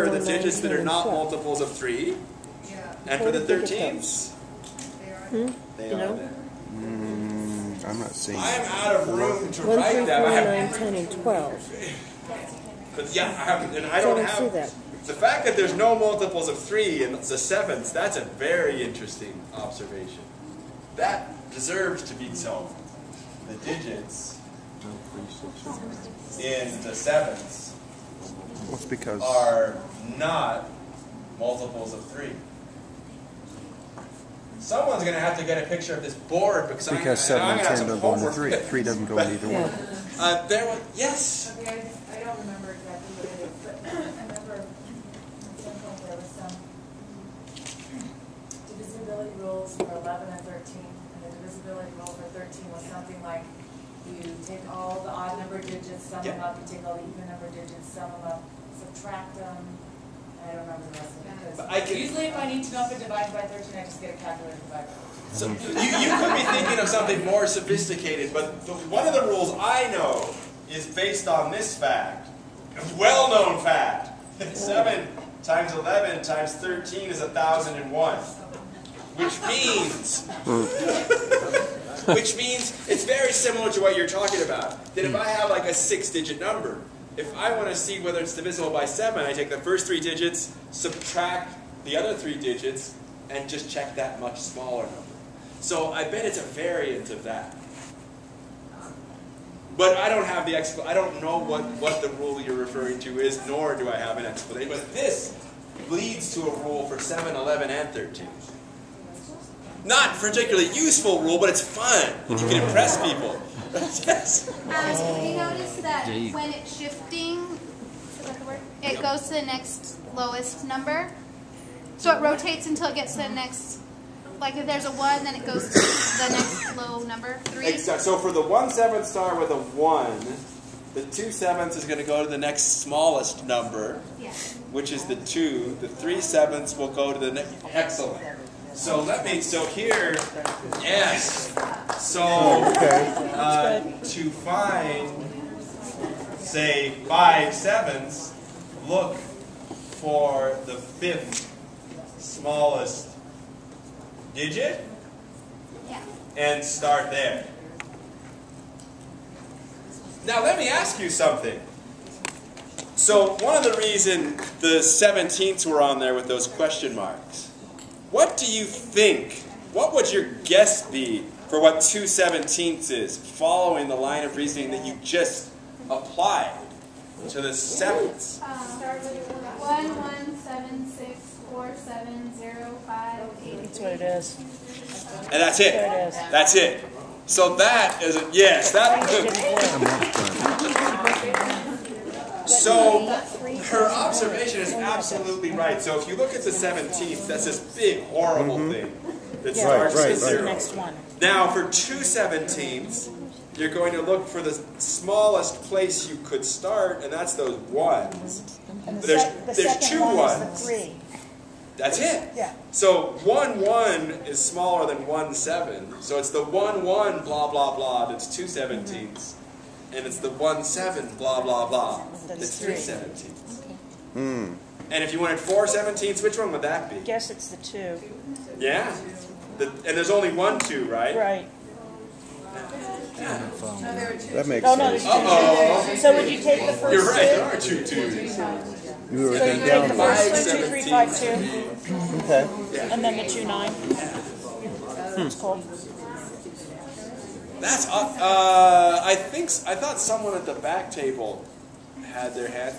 are the digits that are not multiples of 3. And for the 13ths, they are there. I'm not seeing. I'm out of room to 1, 3, write 4, them. 9, 10, and 12. But yeah, I don't have. See that. The fact that there's no multiples of 3 in the 7ths, that's a very interesting observation. That deserves to be so. The digits in the 7ths are not multiples of 3. Someone's going to have to get a picture of this board because 7 and 10 don't go into 3. Homework. 3 doesn't go in either one. Yes. Okay, I don't remember exactly what it is, but I remember at some point there was some divisibility rules for 11 and 13, and the divisibility rule for 13 was something like you take all the odd number digits, sum them up, you take all the even number digits, sum them up, subtract them. I don't remember the rest of it. Usually if I need to know if it divides by 13, I just get a calculator and divide by 13. So you could be thinking of something more sophisticated, but one of the rules I know is based on this fact, a well-known fact. 7 times 11 times 13 is 1,001, which means it's very similar to what you're talking about. That if I have like a 6-digit number, if I want to see whether it's divisible by 7, I take the first 3 digits, subtract the other 3 digits, and just check that much smaller number. So I bet it's a variant of that. But I don't have the I don't know what the rule you're referring to is, nor do I have an explanation. But this leads to a rule for 7, 11, and 13. Not a particularly useful rule, but it's fun. You can impress people. Yes. You notice that when it's shifting, is that the word? It goes to the next lowest number. So it rotates until it gets to the next, like if there's a 1, then it goes to the next low number, 3. Exactly. So for the 1/7 star with a 1, the 2/7 is going to go to the next smallest number, which is the 2. The 3/7 will go to the next. Excellent. So here, yes. So to find, say, 5/7, look for the 5th smallest digit and start there. Now let me ask you something. So one of the reasons the 17ths were on there with those question marks. What do you think? What would your guess be for what 2/17 is, following the line of reasoning that you just applied to the 7ths? 1, 1, 7, 6, 4, 7, 0, 5, 8. That's what it is. And that's it. That's it. So that is a yes. So her observation is absolutely right. So if you look at the 17th, that's this big horrible thing that starts with 0. Next one. Now for 2/17, you're going to look for the smallest place you could start, and that's those 1s. There's 2 1s. 3. That's it. Yeah. So 1 1 is smaller than 1 7. So it's the 1 1 blah blah blah that's 2/17, and it's the 1 7 blah blah blah that's 3/17. And if you wanted 4/17, which one would that be? I guess it's the 2. Yeah. And there's only 1 2, right? Right. That makes sense. So would you take the first 2? You're right, there are 2 2s. You were So you take the first 2, 3, 5, 2. Okay. And then the 2, 9. That's cool. That's I thought someone at the back table had their hand